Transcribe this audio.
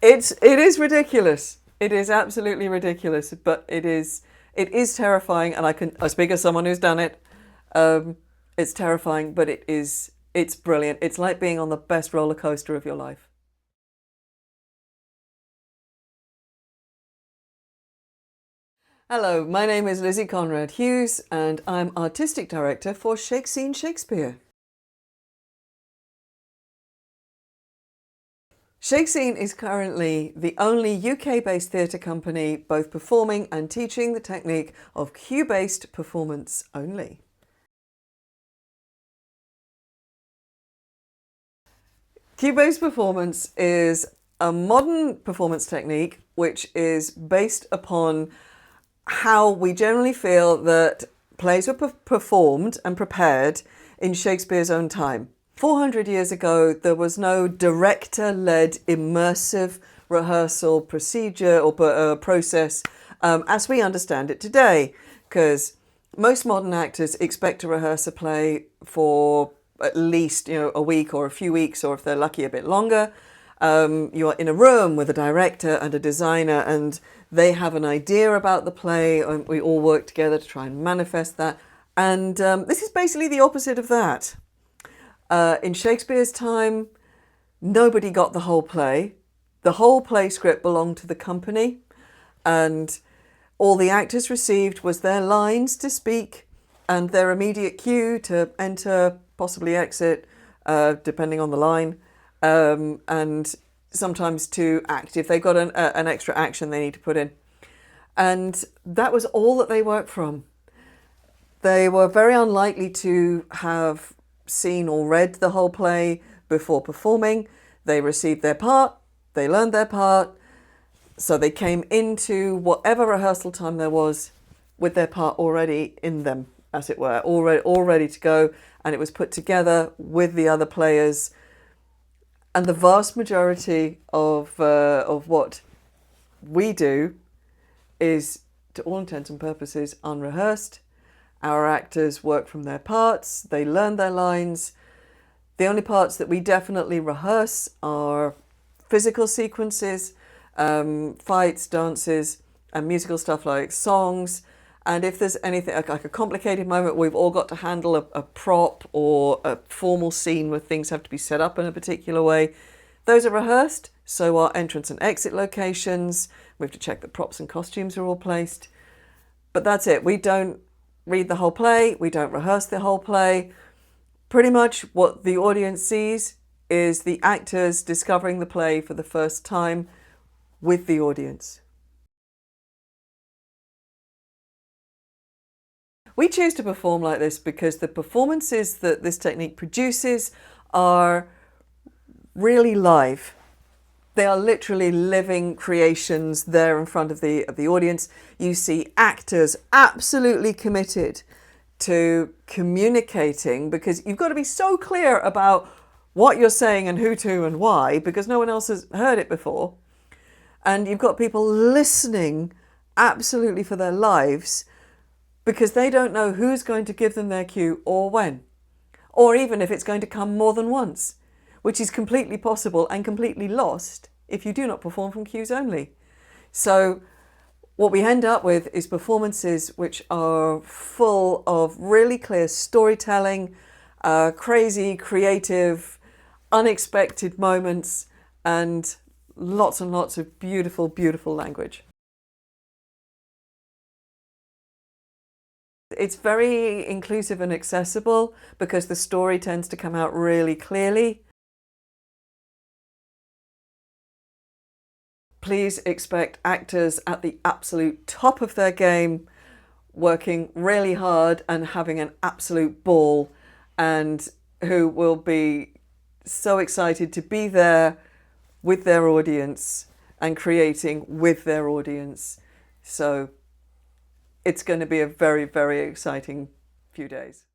It is ridiculous. It is absolutely ridiculous, but it is terrifying, and I speak as someone who's done it. It's terrifying, but it's brilliant. It's like being on the best roller coaster of your life. Hello, my name is Lizzie Conrad Hughes, and I'm Artistic Director for Shakespeare. Shakespeare is currently the only UK-based theatre company both performing and teaching the technique of cue-based performance only. Cue-based performance is a modern performance technique which is based upon how we generally feel that plays were performed and prepared in Shakespeare's own time. 400 years ago, there was no director-led immersive rehearsal procedure or process as we understand it today, because most modern actors expect to rehearse a play for at least a week or a few weeks, or if they're lucky, a bit longer. You're in a room with a director and a designer, and they have an idea about the play, and we all work together to try and manifest that. And this is basically the opposite of that. In Shakespeare's time, nobody got the whole play. The whole play script belonged to the company, and all the actors received was their lines to speak and their immediate cue to enter, possibly exit, depending on the line, and sometimes to act if they've got an extra action they need to put in. And that was all that they worked from. They were very unlikely to have seen or read the whole play before performing. They received their part, they learned their part, so they came into whatever rehearsal time there was with their part already in them, as it were, all ready to go, and it was put together with the other players. And the vast majority of what we do is, to all intents and purposes, unrehearsed. Our actors work from their parts, they learn their lines. The only parts that we definitely rehearse are physical sequences, fights, dances, and musical stuff like songs. And if there's anything like a complicated moment, we've all got to handle a prop or a formal scene where things have to be set up in a particular way. Those are rehearsed, so are entrance and exit locations. We have to check that props and costumes are all placed. But that's it. We don't read the whole play, we don't rehearse the whole play. Pretty much what the audience sees is the actors discovering the play for the first time with the audience. We choose to perform like this because the performances that this technique produces are really live. They are literally living creations there in front of the audience. You see actors absolutely committed to communicating, because you've got to be so clear about what you're saying and who to and why, because no one else has heard it before. And you've got people listening absolutely for their lives, because they don't know who's going to give them their cue or when, or even if it's going to come more than once, which is completely possible and completely lost if you do not perform from cues only. So what we end up with is performances which are full of really clear storytelling, crazy, creative, unexpected moments, and lots of beautiful, beautiful language. It's very inclusive and accessible because the story tends to come out really clearly. Please expect actors at the absolute top of their game, working really hard and having an absolute ball, and who will be so excited to be there with their audience and creating with their audience. So it's going to be a very, very exciting few days.